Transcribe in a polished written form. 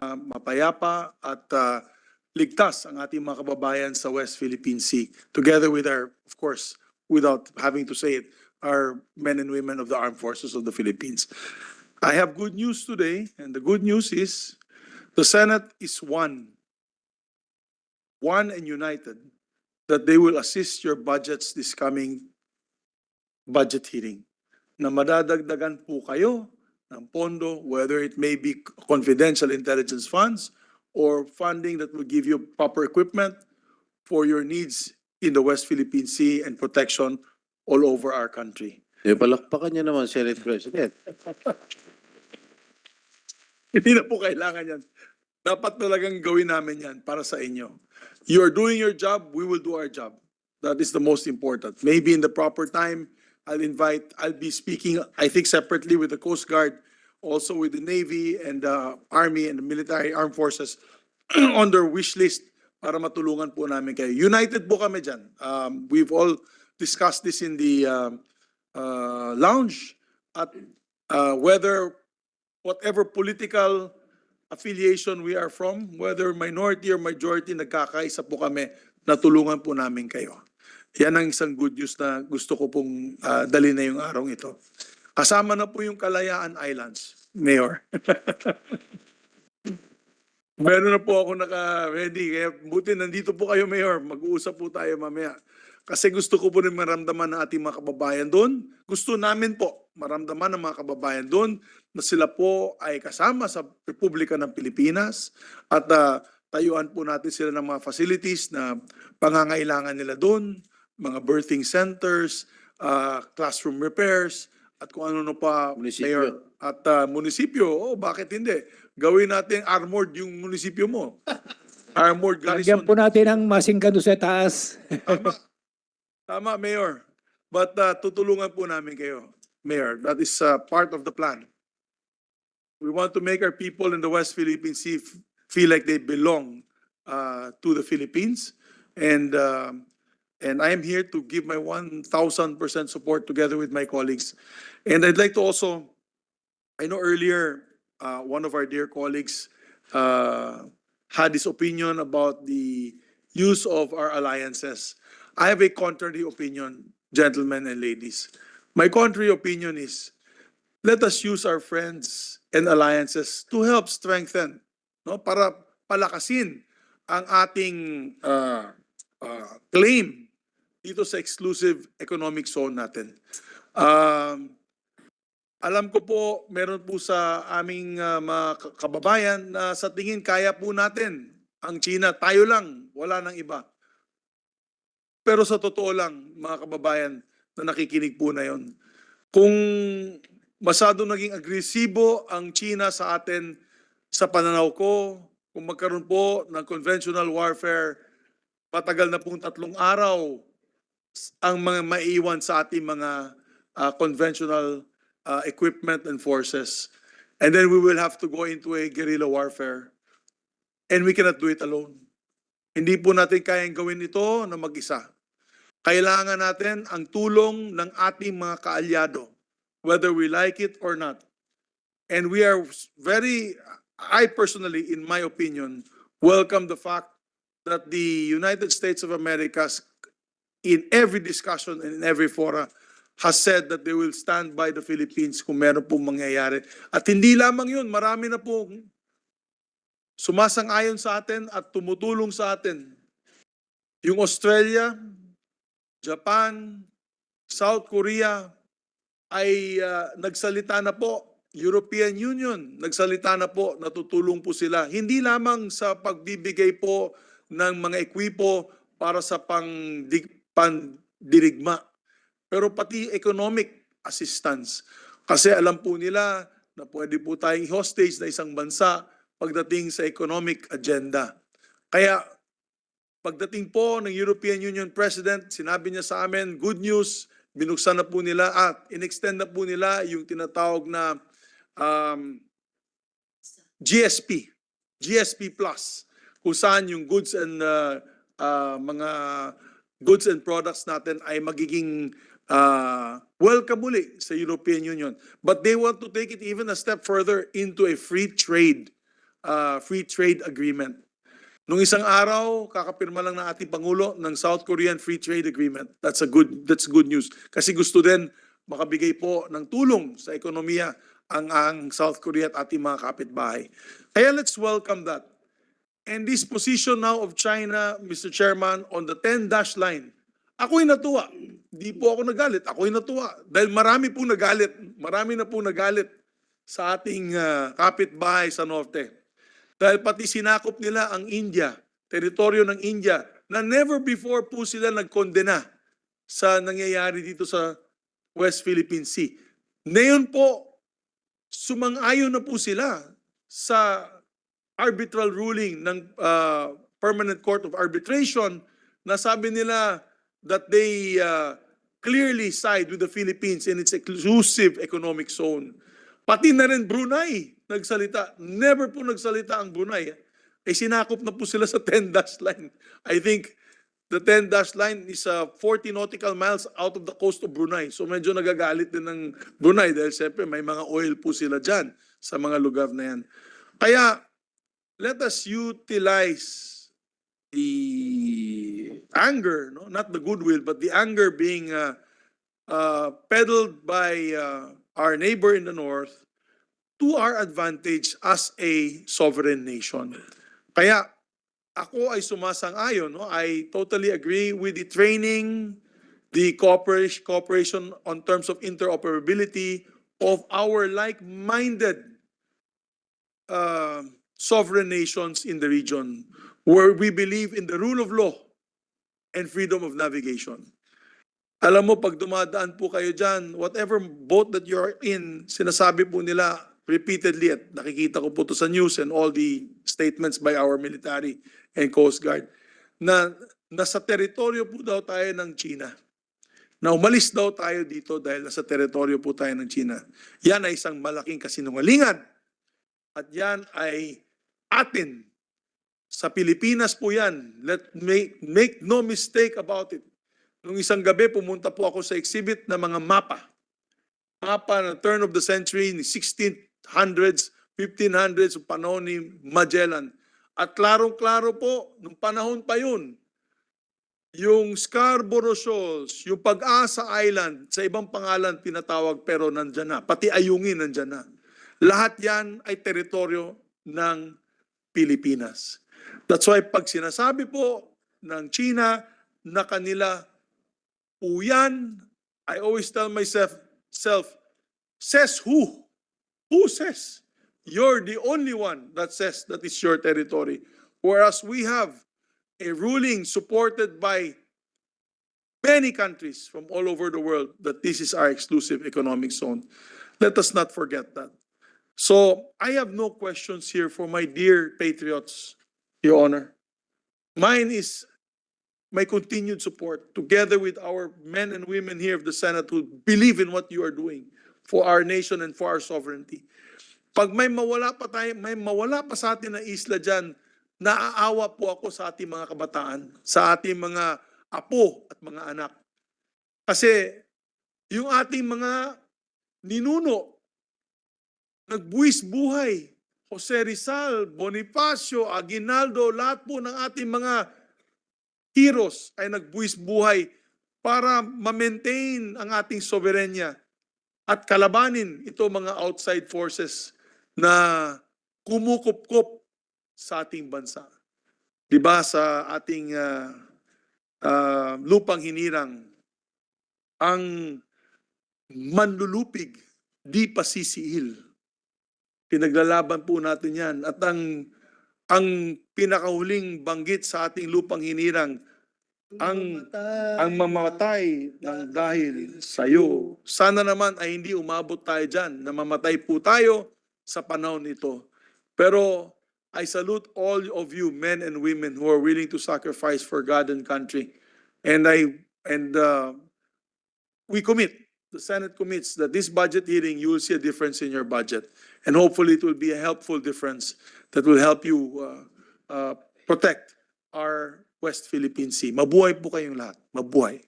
mapayapa at ligtas ang ating mga kababayan sa West Philippine Sea, together with our, of course, without having to say it, our men and women of the armed forces of the Philippines. I have good news today, and the good news is the Senate is one and united, that they will assist your budgets this coming budget hearing, na madadagdagan po kayo ng pondo, whether it may be confidential intelligence funds or funding that will give you proper equipment for your needs in the West Philippine Sea and protection all over our country. Palakpakan niya naman, Senate President. Hindi na po kailangan yan. Dapat talagang gawin namin yan para sa inyo. You are doing your job, we will do our job. That is the most important. Maybe in the proper time, I'll be speaking, I think, separately with the Coast Guard, also with the Navy and the Army and the military armed forces on their wish list para matulungan po namin kayo. United po kami dyan. We've all discussed this in the lounge at whatever political affiliation we are from, whether minority or majority, nagkakaisa po kami, natulungan po namin kayo. Yan ang isang good news na gusto ko pong dalhin na yung araw ito. Kasama na po yung Kalayaan Islands, Mayor. Meron na po ako naka-ready. Kaya buti nandito po kayo, Mayor. Mag-uusap po tayo mamaya. Kasi gusto ko po rin maramdaman ng ating mga kababayan doon. Gusto namin po maramdaman ng mga kababayan doon na sila po ay kasama sa Republika ng Pilipinas at tayuan po natin sila ng mga facilities na pangangailangan nila doon, mga birthing centers, classroom repairs, at kung ano pa, Munisipyo. Mayor. At munisipyo, bakit hindi? Gawin natin armored yung munisipyo mo. Armored Lagyan garrison. po natin ang masinggan doon sa taas. Tama. Tama, Mayor. But tutulungan po namin kayo, Mayor. That is part of the plan. We want to make our people in the West Philippine Sea feel like they belong to the Philippines. And I am here to give my 1,000% support together with my colleagues. And I'd like to also, I know earlier, one of our dear colleagues had this opinion about the use of our alliances. I have a contrary opinion, gentlemen and ladies. My contrary opinion is, let us use our friends and alliances to help strengthen, no, para palakasin ang ating claim dito sa exclusive economic zone natin. Alam ko po, meron po sa aming mga kababayan na sa tingin kaya po natin ang China, tayo lang, wala nang iba. Pero sa totoo lang, mga kababayan na nakikinig po na yon, kung masyado naging agresibo ang China sa atin, sa pananaw ko, kung magkaroon po ng conventional warfare, matagal na pong 3 araw ang mga maiiwan sa ating mga conventional equipment and forces. And then we will have to go into a guerrilla warfare. And we cannot do it alone. Hindi po natin kayang gawin ito na mag-isa. Kailangan natin ang tulong ng ating mga kaalyado, whether we like it or not. And we are I personally, in my opinion, welcome the fact that the United States of America, in every discussion and in every fora, has said that they will stand by the Philippines kung meron pong mangyayari. At hindi lamang yun, marami na pong sumasang-ayon sa atin at tumutulong sa atin. Yung Australia, Japan, South Korea ay nagsalita na po. European Union, nagsalita na po, natutulong po sila. Hindi lamang sa pagbibigay po ng mga ekwipo para sa pandirigma, pero pati economic assistance. Kasi alam po nila na pwede po tayong hostage na isang bansa pagdating sa economic agenda. Kaya pagdating po ng European Union President, sinabi niya sa amin, good news, binuksan na po nila at in-extend na po nila yung tinatawag na GSP Plus, kung saan yung goods and mga goods and products natin ay magiging welcome muli sa European Union. But they want to take it even a step further into a free trade free trade agreement. Nung isang araw, kakapirma lang ng ating Pangulo ng South Korean Free Trade Agreement. That's good news. Kasi gusto din makabigay po ng tulong sa ekonomiya ang South Korea at ating mga kapitbahay. Kaya let's welcome that. And this position now of China, Mr. Chairman, on the 10-dash line, ako'y natuwa. Di po ako nagalit, ako'y natuwa. Dahil marami po nagalit, marami na po nagalit sa ating kapitbahay sa Norte. Dahil pati sinakop nila ang India, teritoryo ng India, na never before po sila nagkondena sa nangyayari dito sa West Philippine Sea. Ngayon po, sumang-ayon na po sila sa arbitral ruling ng Permanent Court of Arbitration na sabi nila that they clearly side with the Philippines in its exclusive economic zone. Pati na rin Brunei nagsalita. Never po nagsalita ang Brunei. Eh sinakop na po sila sa 10-dash line. I think the 10-dash line is 40 nautical miles out of the coast of Brunei. So medyo nagagalit din ng Brunei dahil siyempre may mga oil po sila dyan sa mga lugar na yan. Kaya let us utilize the anger, no? Not the goodwill, but the anger being peddled by our neighbor in the north to our advantage as a sovereign nation. Kaya ako ay sumasang-ayon, no? I totally agree with the training, the cooperation on terms of interoperability of our like-minded sovereign nations in the region where we believe in the rule of law and freedom of navigation. Alam mo, pag dumadaan po kayo dyan, whatever boat that you're in, sinasabi po nila repeatedly at nakikita ko po to sa news and all the statements by our military and Coast Guard na nasa teritoryo po daw tayo ng China. Na umalis daw tayo dito dahil nasa teritoryo po tayo ng China. Yan ay isang malaking kasinungalingan. At yan ay atin. Sa Pilipinas po yan. Make no mistake about it. Nung isang gabi, pumunta po ako sa exhibit na mga mapa. Mapa na turn of the century, 1600s, 1500s, panahon ni Magellan. At klarong-klaro po, nung panahon pa yun, yung Scarborough Shoals, yung Pag-asa Island, sa ibang pangalan tinatawag pero nandyan na. Pati Ayungin nandyan na. Lahat yan ay teritoryo ng Pilipinas. That's why pag sinasabi po ng China na kanila po yan, I always tell myself, says who? Who says? You're the only one that says that it's your territory. Whereas we have a ruling supported by many countries from all over the world that this is our exclusive economic zone. Let us not forget that. So I have no questions here for my dear patriots, Your Honor. Mine is my continued support together with our men and women here of the Senate who believe in what you are doing for our nation and for our sovereignty. Pag may mawala pa sa atin na isla dyan, naaawa po ako sa ating mga kabataan, sa ating mga apo at mga anak. Kasi yung ating mga ninuno, nagbuwis buhay, Jose Rizal, Bonifacio, Aguinaldo, lahat po ng ating mga heroes ay nagbuwis buhay para ma-maintain ang ating soberenya at kalabanin ito mga outside forces na kumukup-kup sa ating bansa. Diba sa ating lupang hinirang, ang manlulupig di pa sisiil. Pinaglalaban po natin yan. At ang pinakahuling banggit sa ating lupang hinirang, ang mamamatay ng dahil sa iyo. Sana naman ay hindi umabot tayo dyan, na mamatay po tayo sa panahon nito. Pero I salute all of you men and women who are willing to sacrifice for God and country. And we commit, the Senate commits that this budget hearing you will see a difference in your budget. And hopefully it will be a helpful difference that will help you protect our West Philippine Sea. Mabuhay po kayong lahat. Mabuhay.